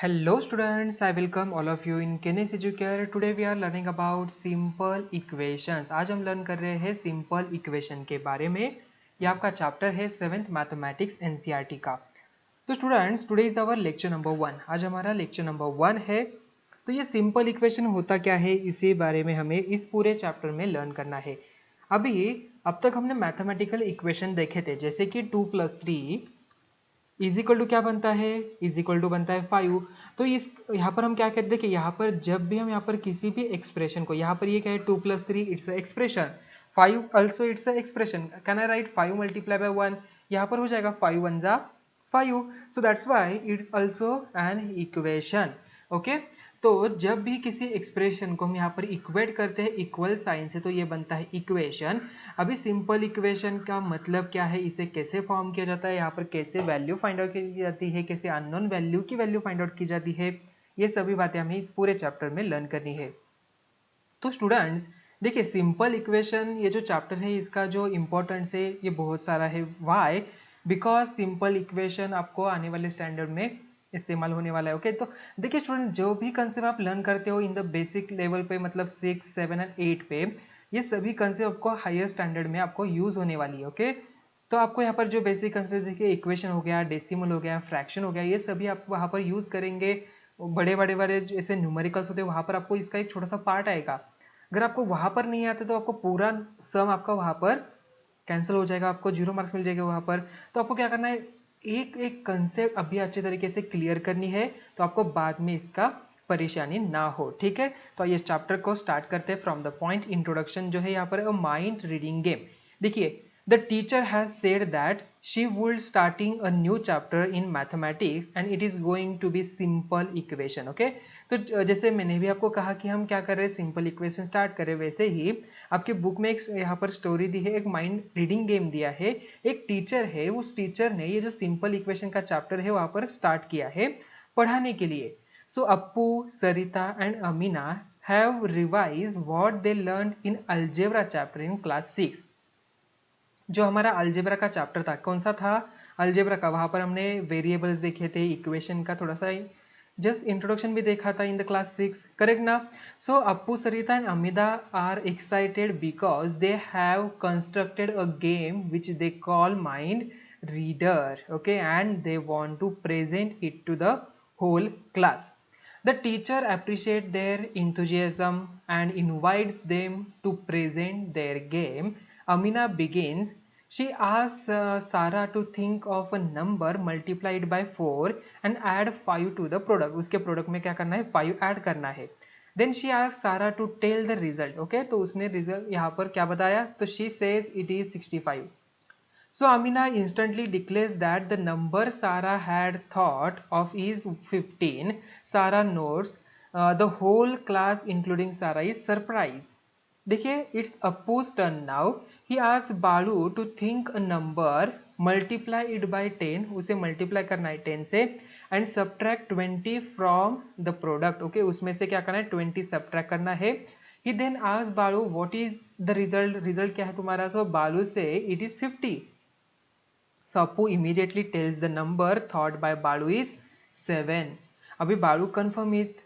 Hello students, I welcome all of you in Kenes Educare. Today we are learning about simple equations. आज हम learn कर रहे हैं simple equation के बारे में. ये आपका चैप्टर है 7th मैथमेटिक्स एनसीईआरटी का. तो students, today is our lecture number 1. आज हमारा लेक्चर नंबर 1 है. तो ये सिंपल इक्वेशन होता क्या है, इसी बारे में हमें इस पूरे चैप्टर में लर्न करना है. अब तक हमने मैथमेटिकल इक्वेशन देखे थे, जैसे कि 2+3 इज इक्वल टू क्या बनता है, इज इक्वल टू बनता है 5. तो इस यहाँ पर हम क्या कहते हैं कि यहाँ पर जब भी हम यहाँ पर किसी भी एक्सप्रेशन को, यहाँ पर ये क्या है 2+3 its expression, 5 also its expression. Can I right 5 multiply by 1, यहाँ पर हो जाएगा 5 1 जा 5. So that's why it's also an equation. Okay, तो जब भी किसी एक्सप्रेशन को हम यहाँ पर इक्वेट करते हैं इक्वल साइन से, तो ये बनता है इक्वेशन. अभी सिंपल इक्वेशन का मतलब क्या है, इसे कैसे फॉर्म किया जाता है, यहाँ पर कैसे वैल्यू फाइंड आउट की जाती है, कैसे अननोन वैल्यू की वैल्यू फाइंड आउट की जाती है, ये सभी बातें हमें इस पूरे चैप्टर में लर्न करनी है. तो स्टूडेंट्स देखिए, सिंपल इक्वेशन ये जो चैप्टर है इसका जो इम्पोर्टेंस है ये बहुत सारा है. वाई? बिकॉज सिंपल इक्वेशन आपको आने वाले स्टैंडर्ड में इस्तेमाल होने वाला है. ओके, तो देखिए स्टूडेंट, जो भी कंसेप्ट आप लर्न करते हो इन द बेसिक लेवल पे, मतलब 6, 7 एंड 8 पे, ये सभी कंसेप्ट आपको हायर स्टैंडर्ड में आपको यूज होने वाली है. ओके, तो आपको यहाँ पर जो बेसिक कंसेप्ट देखिए, इक्वेशन हो गया, डेसिमल हो गया, फ्रैक्शन हो गया, ये सभी आप वहाँ पर यूज करेंगे. बड़े बड़े बड़े जैसे न्यूमेरिकल्स होते हैं वहाँ पर आपको इसका एक छोटा सा पार्ट आएगा. अगर आपको वहां पर नहीं आता तो आपको पूरा सम आपका वहां पर कैंसिल हो जाएगा, आपको 0 मार्क्स मिल जाएगा वहां पर. तो आपको क्या करना है, एक एक कंसेप्ट अभी अच्छे तरीके से क्लियर करनी है, तो आपको बाद में इसका परेशानी ना हो. ठीक है, तो ये चैप्टर को स्टार्ट करते हैं फ्रॉम द पॉइंट इंट्रोडक्शन जो है यहाँ पर माइंड रीडिंग गेम. देखिए, the teacher has said that she would starting a new chapter in mathematics and it is going to be simple equation. okay, तो जैसे मैंने भी आपको कहा कि हम क्या कर रहे हैं, सिंपल इक्वेशन स्टार्ट करें, वैसे ही आपके बुक में एक यहाँ पर स्टोरी दी है, एक माइंड रीडिंग गेम दिया है. एक टीचर है, उस टीचर ने ये जो सिंपल इक्वेशन का चैप्टर है वहां पर स्टार्ट किया है पढ़ाने के लिए. So Appu, Sarita and Amina have revise what they learn in algebra chapter in class 6. जो हमारा अलजेब्रा का चैप्टर था, कौन सा था, अलजेब्रा का, वहां पर हमने वेरिएबल्स देखे थे, इक्वेशन का थोड़ा सा जस्ट इंट्रोडक्शन भी देखा था इन द क्लास 6, करेक्ट ना. So Appu, Sarita and Amita are excited because they have constructed a game which they call mind reader. Okay, and they want to present it to the whole class. The teacher appreciates their enthusiasm and invites them to present their game. Amina begins. She asks Sarah to think of a number multiplied by 4 and add 5 to the product. उसके product में क्या करना है, 5 add करना है. Then she asks Sarah to tell the result. Okay, तो उसने result यहाँ पर क्या बताया, तो she says it is 65. So Amina instantly declares that the number Sarah had thought of is 15. Sarah notes. The whole class including Sarah is surprised. देखिए, it's Appu's turn now. He asks Balu to think a number, multiply it by 10, उसे multiply करना है 10 से, and subtract 20 from the product. Okay, उसमें से क्या करना है, 20 subtract करना है. He then asks Balu what is the result. Result क्या है तुम्हारा? So Balu say it is 50. So Appu immediately tells the number thought by Balu is 7. अभी Balu confirm it.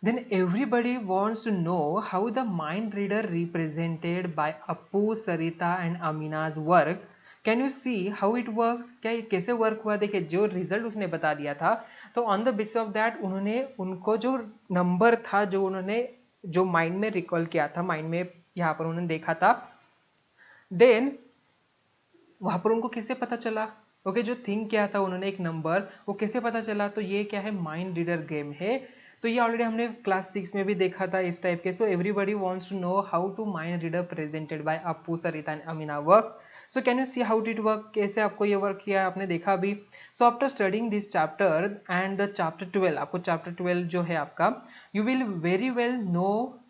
Then everybody wants to know how the mind reader represented by Appu, Sarita and Amina's work. Can you see how it works? क्या ये कैसे work हुआ? देखिए, जो result उसने बता दिया था, तो on the basis of that उन्होंने उनको जो नंबर था, जो उन्होंने जो माइंड में रिकॉल किया था, माइंड में यहाँ पर उन्होंने देखा था, देन वहां पर उनको कैसे पता चला. ओके, जो थिंक किया था उन्होंने एक नंबर, वो कैसे पता चला, तो ये क्या है, माइंड रीडर गेम है. तो ये ऑलरेडी हमने क्लास 6 में भी देखा था इस टाइप के. So everybody wants to know how to mind reader presented by Appu, Sarita and Amina works. So can you see how did work, कैसे आपको ये वर्क किया आपने देखा अभी. So after studying this chapter and the chapter 12, आपको चैप्टर 12 जो है आपका, you will very well know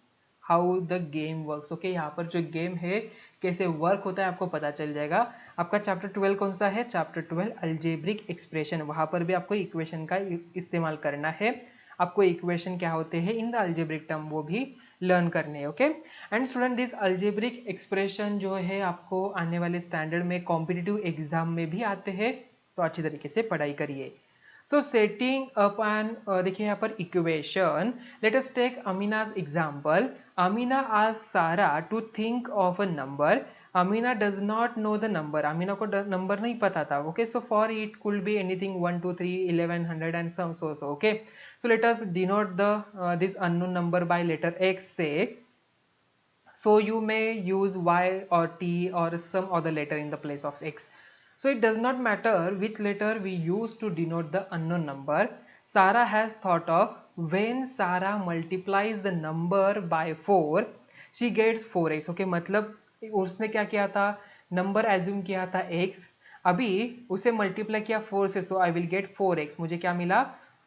how the game works. Okay, यहाँ पर जो गेम है कैसे वर्क होता है आपको पता चल जाएगा. आपका चैप्टर 12 कौन सा है, चैप्टर 12 अलजेब्रिक एक्सप्रेशन. वहां पर भी आपको इक्वेशन का इस्तेमाल करना है, आपको इक्वेशन क्या होते हैं इन द अलजेब्रिक टर्म वो भी लर्न करने हैं. Okay, and student, this algebraic expression जो है आपको आने वाले स्टैंडर्ड में कॉम्पिटिटिव एग्जाम में भी आते हैं, तो अच्छी तरीके से पढ़ाई करिए. सो सेटिंग अप एन देखिए यहाँ पर equation, let us take Amina's example. Amina आज Sara to think of a number. Amina does not know the number. Amina को नंबर नहीं पता था. Okay, so for it could be anything 1 2 3 11 100 and some so. Okay, so let us denote the this unknown number by letter X, say. So you may use Y or T or some other letter in the place of X. So it does not matter which letter we use to denote the unknown number. Sarah has thought of when Sarah multiplies the number by 4, she gets 4x. Okay, मतलब उसने क्या किया था, number assume किया था x, अभी उसे multiply किया 4 से, सो आई विल गेट 4x. मुझे क्या मिला,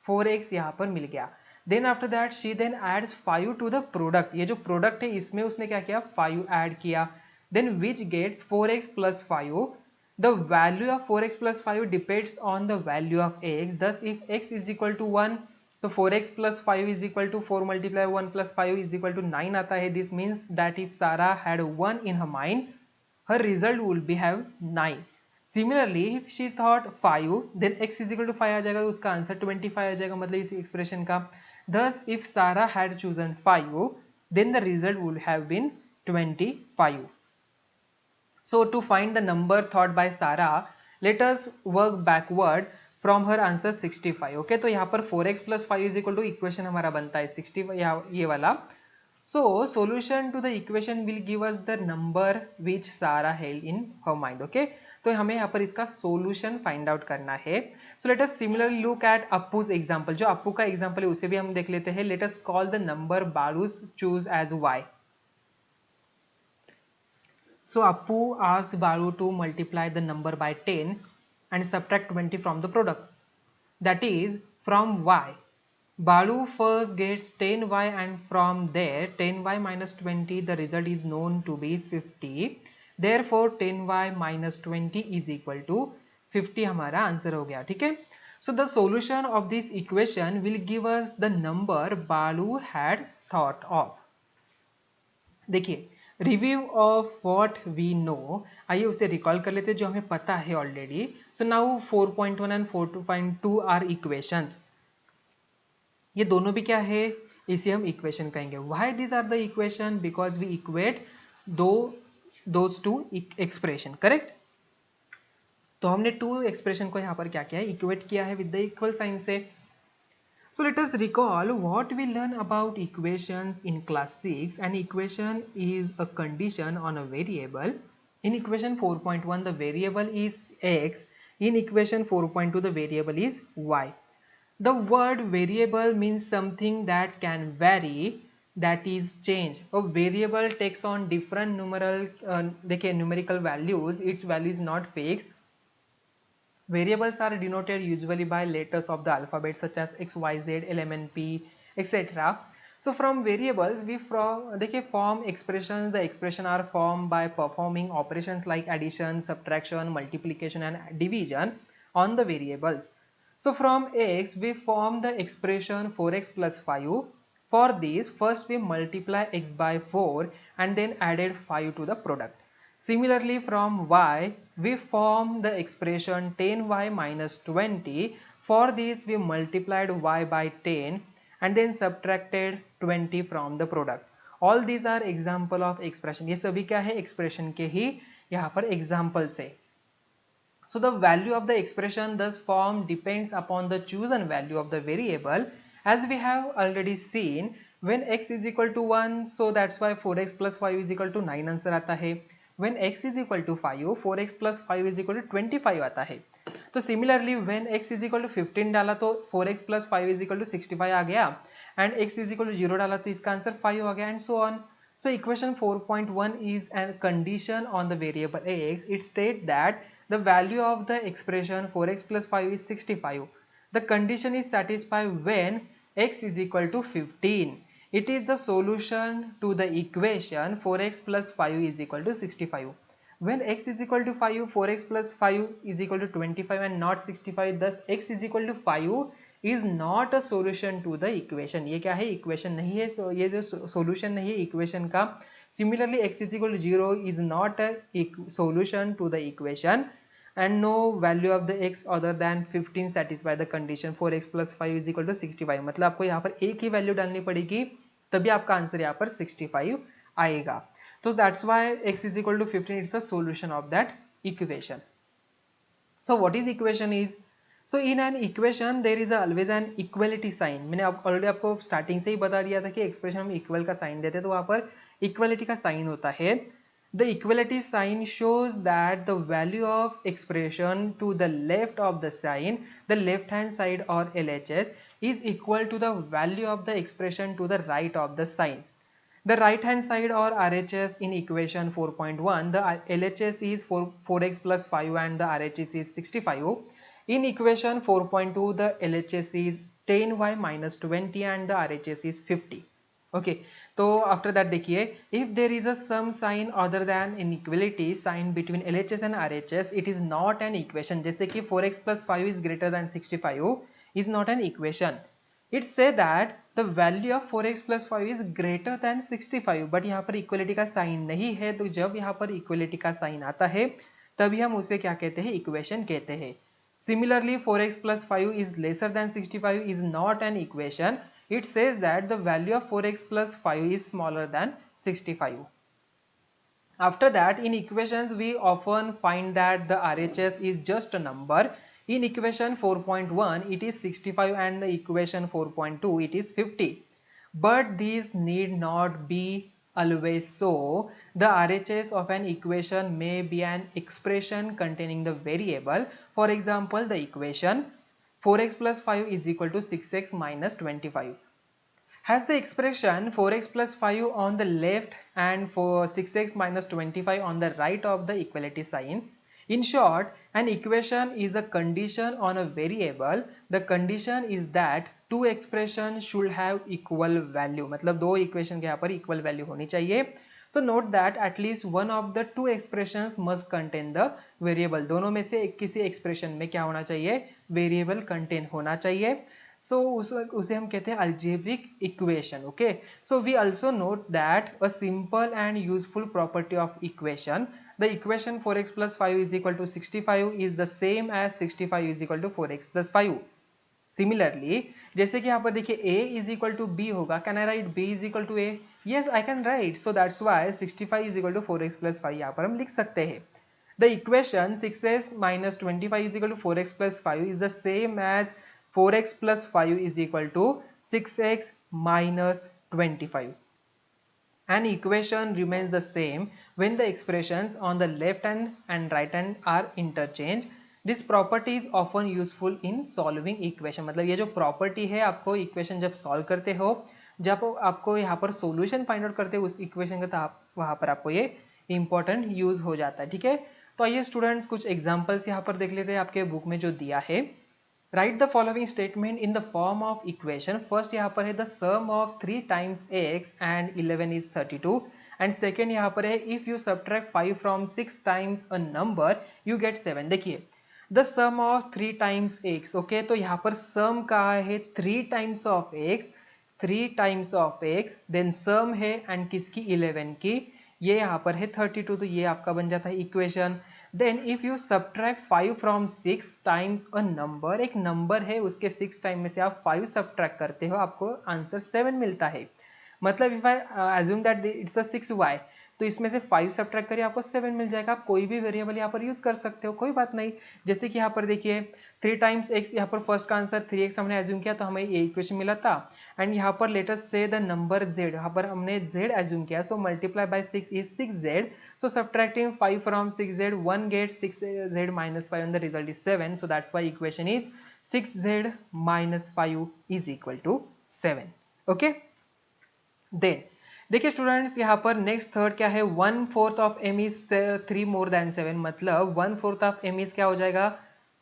4x यहाँ पर मिल गया. Then after that she then adds 5 to the product. ये जो प्रोडक्ट है इसमें उसने क्या किया, 5 ऐड किया. Then which gets 4x plus 5. The value of 4x plus 5 depends on the value of x. Thus, if x is equal to 1, तो 4x plus 5 is equal to 4 multiply 1 plus 5 is equal to 9 आता है. This means that if Sarah had 1 in her mind, her result would be have 9. Similarly, if she thought 5, then x is equal to 5 आ जाएगा, तो उसका answer 25 आ जाएगा, मतलब इस expression का. Thus, if Sarah had chosen 5, then the result would have been 25. So to find the number thought by Sarah, let us work backward from her answer 65. Okay, तो यहाँ पर 4x plus 5 is equal to equation हमारा बनता है 65, ये वाला. So solution to the equation will give us the number which Sarah held in her mind. Okay, तो हमें यहाँ पर इसका solution find out करना है. So let us similarly look at Appu's example. जो अप्पू का example है उसे भी हम देख लेते हैं. Let us call the number Balu choose as y. So Appu asked Balu to multiply the number by 10 and subtract 20 from the product. That is, from y, Balu first gets 10y and from there 10y minus 20, the result is known to be 50. Therefore 10y minus 20 is equal to 50. हमारा answer हो गया. ठीक है. So the solution of this equation will give us the number Balu had thought of. देखिए, review of what we know, आइए उसे recall कर लेते हैं जो हमें पता है already. So now 4.1 and 4.2 are equations. ये दोनों भी क्या है, इसे हम इक्वेशन कहेंगे. Why this are the equation, because we equate those to expression. Correct. तो हमने टू एक्सप्रेशन को यहाँ पर क्या किया है, इक्वेट किया है विद द इक्वल साइन से. So let us recall what we learn about equations in class 6. An equation is a condition on a variable. In equation 4.1 the variable is x. In equation 4.2 the variable is y. The word variable means something that can vary, that is change. A variable takes on different numerical values. Its value is not fixed. Variables are denoted usually by letters of the alphabet such as x, y, z, l, m, n, p, etc. So from variables we form expressions. The expressions are formed by performing operations like addition, subtraction, multiplication and division on the variables. So from x we form the expression 4x plus 5. For this, first we multiply x by 4 and then added 5 to the product. Similarly, from y, we form the expression 10y minus 20. For this, we multiplied y by 10 and then subtracted 20 from the product. All these are example of expression. ये सभी क्या है, expression के ही यहाँ पर examples है. So the value of the expression thus formed depends upon the chosen value of the variable. As we have already seen, when x is equal to 1, so that's why 4x plus 5 is equal to 9 answer आता है. When x is equal to 5, 4x plus 5 is equal to 25 आता है. तो similarly when x is equal to 15 डाला तो 4x plus 5 is equal to 65 आ गया, and x is equal to 0 डाला तो इसका आंसर 5 हो गया, and so on. So equation 4.1 is a condition on the variable x. It states that the value of the expression 4x plus 5 is 65. The condition is satisfied when x is equal to 15. It is the solution to the equation 4x plus 5 is equal to 65. When x is equal to 5, 4x plus 5 is equal to 25 and not 65. Thus x is equal to 5 is not a solution to the equation. ये क्या है, equation नहीं है, so ये जो solution नहीं है equation का. Similarly x is equal to 0 is not a solution to the equation. and no value of the x other than 15 satisfy the condition 4x plus 5 is equal to 65। मतलब आपको यहाँ पर एक ही वैल्यू डालनी पड़ेगी तभी आपका आंसर यहाँ पर 65 आएगा। तो that's why x is equal to 15 it's the solution of that equation. So what is equation is? So in an equation there is always an equality sign। मैंने ऑलरेडी आपको स्टार्टिंग से ही बता दिया था कि एक्सप्रेशन हम इक्वल का sign देते हैं तो वहाँ पर इक्वलिटी का साइन होता है। The equality sign shows that the value of expression to the left of the sign, the left hand side or LHS is equal to the value of the expression to the right of the sign. The right hand side or RHS in equation 4.1, the LHS is 4x plus 5 and the RHS is 65. In equation 4.2, the LHS is 10y minus 20 and the RHS is 50. Okay, तो after that देखिए, if there is a some sign other than inequality sign between LHS and RHS, it is not an equation। जैसे कि 4x plus 5 is greater than 65 is not an equation। It say that the value of 4x plus 5 is greater than 65, but यहाँ पर equality का sign नहीं है। तो जब यहाँ पर इक्वलिटी का साइन आता है तभी हम उसे क्या कहते हैं, इक्वेशन कहते हैं। Similarly 4x plus 5 is lesser than 65 is not an equation। It says that the value of 4x plus 5 is smaller than 65। After that, in equations we often find that the RHS is just a number। In equation 4.1 it is 65 and the equation 4.2 it is 50, but these need not be always so। The RHS of an equation may be an expression containing the variable। For example, the equation 4x plus 5 is equal to 6x minus 25 has the expression 4x plus 5 on the left and for 6x minus 25 on the right of the equality sign। In short, an equation is a condition on a variable। The condition is that two expressions should have equal value। मतलब दो equation के यहाँ पर equal value होनी चाहिए। So note that at least one of the two expressions must contain the variable। दोनों में से किसी expression में क्या होना चाहिए, variable contain होना चाहिए। So उसे हम कहते हैं algebraic equation। Okay, so we also note that a simple and useful property of equation, the equation 4x plus 5 is equal to 65 is the same as 65 is equal to 4x plus 5। Similarly, जैसे कि यहाँ पर देखिए a is equal to b होगा, can I write b is equal to a? Yes, I can write। So that's why 65 is equal to 4x plus 5 यहाँ पर हम लिख सकते हैं। The equation 6x minus 25 is equal to 4x plus 5 is the same as 4x plus 5 is equal to 6x minus 25। An equation remains the same when the expressions on the left hand and right hand are interchanged। This property is often useful in solving equation। मतलब ये जो property है आपको equation जब solve करते हो, जब आपको यहाँ पर solution find out करते हो उस equation का, तो आप वहाँ पर आपको ये important use हो जाता है। ठीक है, तो आइए स्टूडेंट्स कुछ examples यहाँ पर देख लेते हैं आपके बुक में जो दिया है। Write the following statement in the form of equation। First यहाँ पर है the sum of 3 times x and 11 is 32 and second यहाँ पर है if you subtract 5 from 6 times a number you get 7। देखिए the sum of 3 times x। Okay, तो यहाँ पर sum कहा है 3 times of x, 3 times of x, then sum है and किसकी 11 की, ये यहाँ पर है 32, तो ये आपका बन जाता है equation. Then if you subtract 5 from 6 times a number, एक नंबर है उसके 6 टाइम में से आप 5 सब्ट्रैक्ट करते हो, आपको आंसर 7 मिलता है। मतलब if I assume that it's a 6y, तो इसमें से 5 सब्ट्रैक्ट करिए आपको 7 मिल जाएगा। आप कोई भी वेरिएबल यहाँ पर यूज कर सकते हो, कोई बात नहीं। जैसे कि यहाँ पर देखिए 3 टाइम्स x, यहाँ पर फर्स्ट का आंसर 3x हमने एज्यूम किया तो हमें ये इक्वेशन मिला था। एंड यहाँ पर लेट अस से द नंबर z, यहाँ पर हमने z एज्यूम किया, so multiply by 6 is 6z। So subtracting 5 from 6z, 1 gets 6z minus 5 and the result is 7। So that's why equation is 6z minus 5 is equal to 7। Okay, then देखिए students यहाँ पर next third क्या है, 1/4 of m is 3 more than 7। मतलब 1/4 of m is क्या हो जाएगा,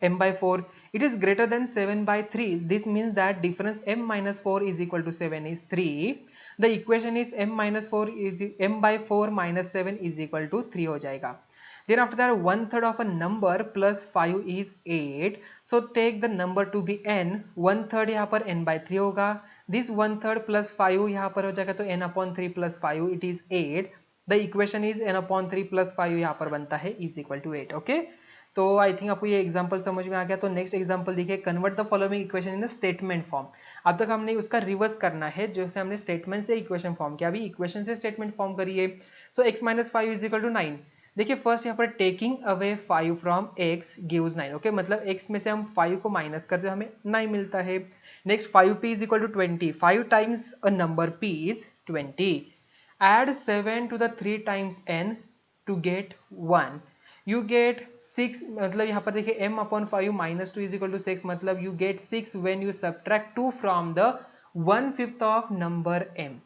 m by 4। It is greater than 7 by 3। This means that difference m minus 4 is equal to 7 is 3। The equation is m minus 4 is m by 4 minus 7 is equal to 3 हो जाएगा। Then after that 1/3 of a number plus 5 is 8। So take the number to be n। 1/3 यहाँ पर n by 3 होगा। This 1/3 plus 5 यहाँ पर हो जाएगा तो n upon 3 plus 5 it is 8। The equation is n upon 3 plus 5 यहाँ पर बनता है is equal to 8। Okay, तो आई थिंक आपको ये एग्जांपल समझ में आ गया। तो नेक्स्ट एग्जांपल देखिए, convert the following equation in statement form. अब तक हमने उसका रिवर्स करना है, जैसे हमने स्टेटमेंट से इक्वेशन फॉर्म किया, अभी इक्वेशन से स्टेटमेंट फॉर्म करिए। So x minus 5 is equal to 9। देखिए फर्स्ट यहाँ पर taking away 5 from x gives 9। Okay, मतलब x में से हम 5 को माइनस करते हमें 9 मिलता है। Next 5p is equal to 20। 5 times a number p is 20। Add 7 to the 3 times n to get 1. You get 6, मतलब यहाँ पर देखिए m upon 5 minus 2 is equal to 6, मतलब you get 6 when you subtract 2 from the 1/5 of number m.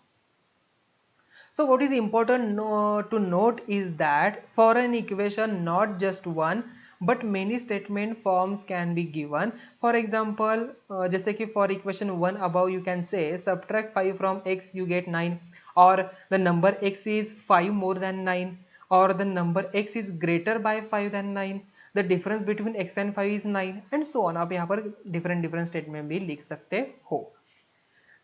So what is important to note is that for an equation not just one but many statement forms can be given. For example, जैसे कि for equation 1 above you can say subtract 5 from x you get 9, or the number x is 5 more than 9, or the number x is greater by 5 than 9, the difference between x and 5 is 9 and so on. आप यहाँ पर different statement भी लिख सकते हो।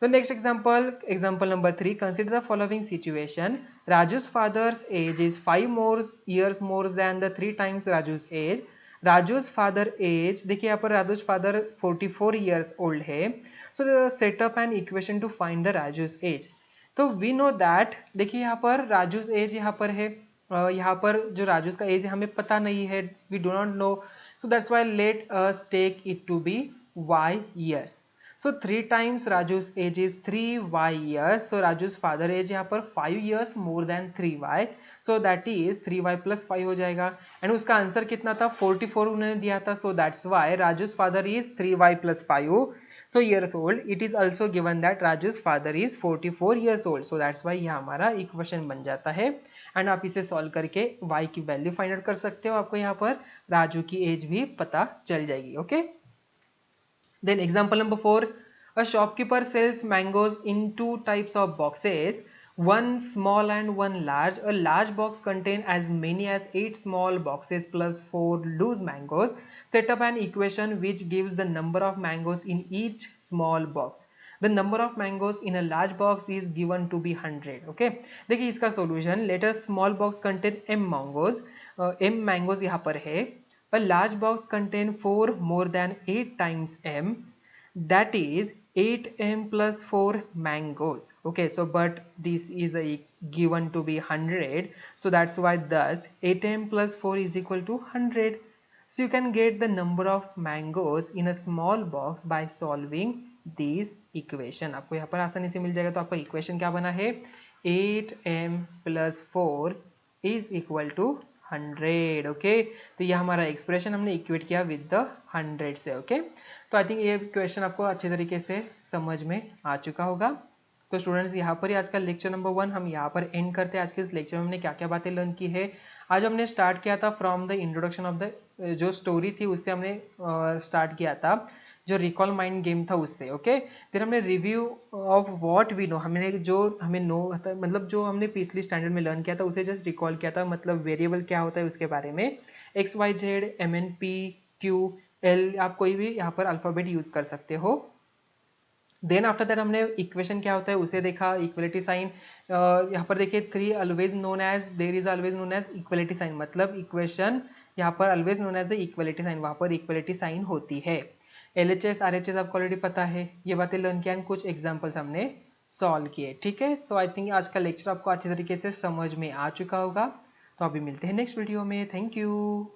The next example, example number 3, consider the following situation. Raju's father's age is 5 more years more than the 3 times Raju's age. Raju's father age, देखिए यहाँ पर Raju's father 44 years old है. So set up an equation to find the Raju's age. तो we know that, देखिए यहाँ पर Raju's age यहाँ पर है, यहाँ पर जो Raju's का एज है हमें पता नहीं है, we do not know. So that's why let us take it to be y years. So 3 times Raju's age is 3y years. So Raju's father age यहाँ पर 5 years more than 3y. So that is 3y plus 5 हो जाएगा। And उसका answer कितना था, 44 उन्होंने दिया था। So that's why Raju's father is 3y plus 5 so years old. It is also given that Raju's father is 44 years old. So that's why यह हमारा इक्वेशन बन जाता है। एंड आप इसे सॉल्व करके y की वैल्यू फाइंड आउट कर सकते हो। आपको यहाँ पर राजू की एज भी पता चल जाएगी। Okay, then example number 4, a shopkeeper sells mangoes in 2 types of boxes, one small and one large. A large box contains as many as 8 small boxes plus 4 loose mangoes. Set up an equation which gives the number of mangoes in each small box. The number of mangoes in a large box is given to be 100. Okay, देखिए इसका solution, let a small box contain m mangoes. m mangoes यहाँ पर है। A large box contain 4 more than 8 times m, that is 8m plus 4 mangoes. Okay, so but this is given to be 100, so that's why thus 8m plus 4 is equal to 100. So you can get the number of mangoes in a small box by solving this equation. आपको यहाँ पर आसानी से मिल जाएगा। तो आपका equation क्या बना है, 8m plus 4 is equal to 100. Okay, तो ये हमारा एक्सप्रेशन हमने इक्वेट किया विद द 100 से। ओके, तो आई थिंक ये क्वेश्चन आपको अच्छे तरीके से समझ में आ चुका होगा। तो स्टूडेंट्स, यहाँ पर ही आज का लेक्चर नंबर 1 हम यहाँ पर एंड करते हैं। आज के इस लेक्चर में हमने क्या क्या बातें लर्न की है। आज हमने स्टार्ट किया था from the introduction of the, जो स्टोरी थी उससे हमने स्टार्ट किया था, जो रिकॉल माइंड गेम था उससे। ओके, फिर हमने review of what we know, हमने जो हमें नो मतलब जो हमने पिछली स्टैंडर्ड में लर्न किया था उसे जस्ट रिकॉल किया था, मतलब वेरिएबल क्या होता है उसके बारे में। X Y Z, M N P Q L, आप कोई भी यहाँ पर अल्फाबेट यूज कर सकते हो। देन आफ्टर दैट हमने इक्वेशन क्या होता है उसे देखा, इक्वलिटी साइन। यहाँ पर देखिए 3 always known as, there is always known as equality sign, मतलब इक्वेशन यहाँ पर always known as equality sign, वहाँ पर इक्वलिटी साइन होती है। LHS RHS आपको ऑलरेडी पता है, ये बातें लर्न किया, कुछ एग्जांपल्स हमने सॉल्व किए। ठीक है, सो आई थिंक आज का लेक्चर आपको अच्छे तरीके से समझ में आ चुका होगा। तो अभी मिलते हैं नेक्स्ट वीडियो में। Thank you.